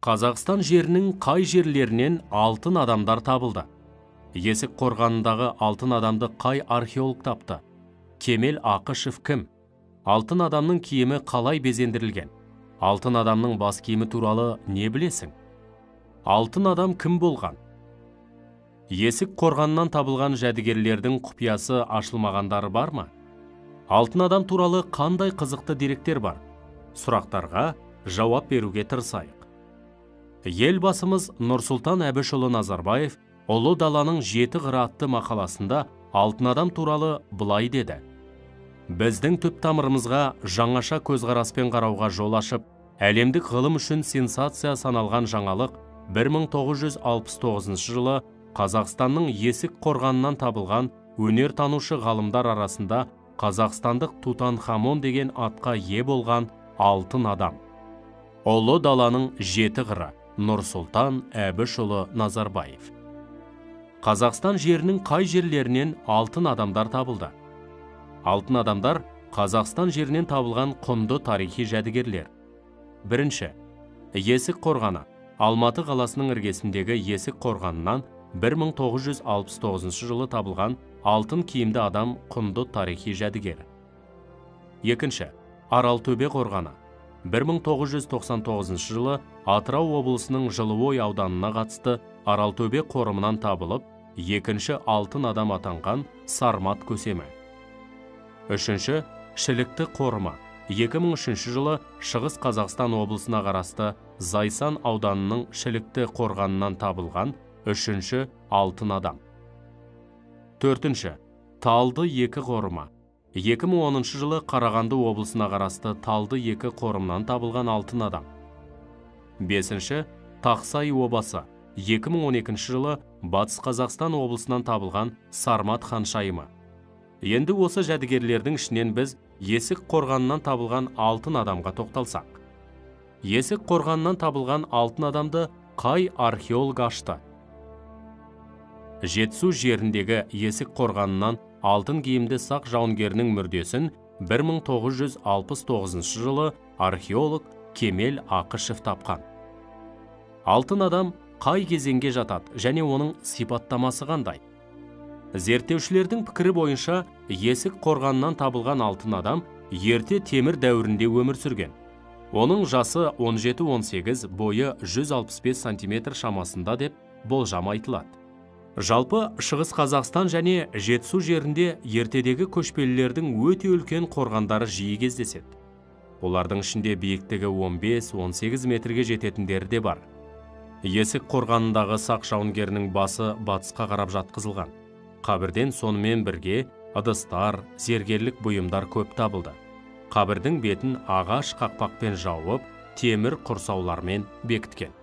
Қазақстан жерінің қай жерлерінен алтын адамдар табылды? Есік қорғанындағы алтын адамды қай археолог тапты? Кемел Ақышев кім? Алтын адамның киімі қалай безендірілген? Алтын адамның бас киімі туралы не білесің? Алтын адам кім болған? Есік қорғанынан табылған жәдігерлердің құпиясы ашылмағандары бар ма? Алтын адам туралы қандай қызықты деректер бар? Сұрақтарға жауап беруге тырысайық. Елбасымыз Нұрсұлтан Әбішұлы Назарбаев Ұлы даланың 7 қыры атты мақаласында алтын адам туралы былай деді: біздің түп тамырымызға жаңаша көзқараспен қарауға жол ашып, әлемдік ғылым үшін сенсация саналған жаңалық 1969 жылы Қазақстанның Есік қорғанынан табылған өнертанушы ғалымдар арасында қазақстандық Тутанхамон деген атқа ие болған алтын адам. Ұлы даланың 7 қыры. Нұрсұлтан Әбішұлы Назарбаев. Қазақстан жерінің қай жерлерінен алтын адамдар табылды? Алтын адамдар Қазақстан жерінен табылған құнды тарихи жәдігерлер. Бірінші, Есік қорғаны. Алматы қаласының іргесіндегі Есік қорғанынан 1969 жылы табылған алтын киімді адам құнды тарихи жәдігер. Екінші, Аралтөбе қорғаны. 1999 жылы Атырау облысының Жылыой ауданына қатысты Аралтөбе қорымынан табылып, екінші алтын адам атанған Сармат көсемі. Үшінші, Шілікті қорымы. 2003 жылы Шығыс Қазақстан облысына қарасты Зайсан ауданының Шілікті қорғанынан табылған үшінші алтын адам. Төртінші, Талды 2 қорымы. 2010 жылы Қарағанды облысына қарасты Талды 2 қорымнан табылған алтын адам. Бесінші, Тақсай обасы. 2012 жылы Батыс Қазақстан облысынан табылған Сармат ханшайымы. Енді осы жәдігерлердің ішінен біз Есік қорғанынан табылған алтын адамға тоқталсақ. Есік қорғанынан табылған алтын адамды қай археолог ашты? Жетісу жеріндегі Есік қорғанынан алтын киімді сақ жауынгерінің мүрдесін 1969 жылы археолог Кемел Ақышев тапқан. Алтын адам қай кезеңге жатады және оның сипаттамасы қандай? Зерттеушілердің пікірі бойынша Есік қорғанынан табылған алтын адам ерте темір дәуірінде өмір сүрген. Оның жасы 17-18, бойы 165 см шамасында деп болжам айтылады. Жалпы Шығыс Қазақстан және Жетісу жерінде ертедегі көшпелілердің өте үлкен қорғандары жиі кездеседі. Олардың ішінде биіктігі 15-18 метрге жететіндері де бар. Есік қорғанындағы сақ жауынгерінің басы батысқа қарап жатқызылған. Қабірден сонымен бірге ыдыстар, зергерлік бұйымдар көп табылды. Қабірдің бетін ағаш қақпақпен жауып, темір құрсаулармен бекіткен.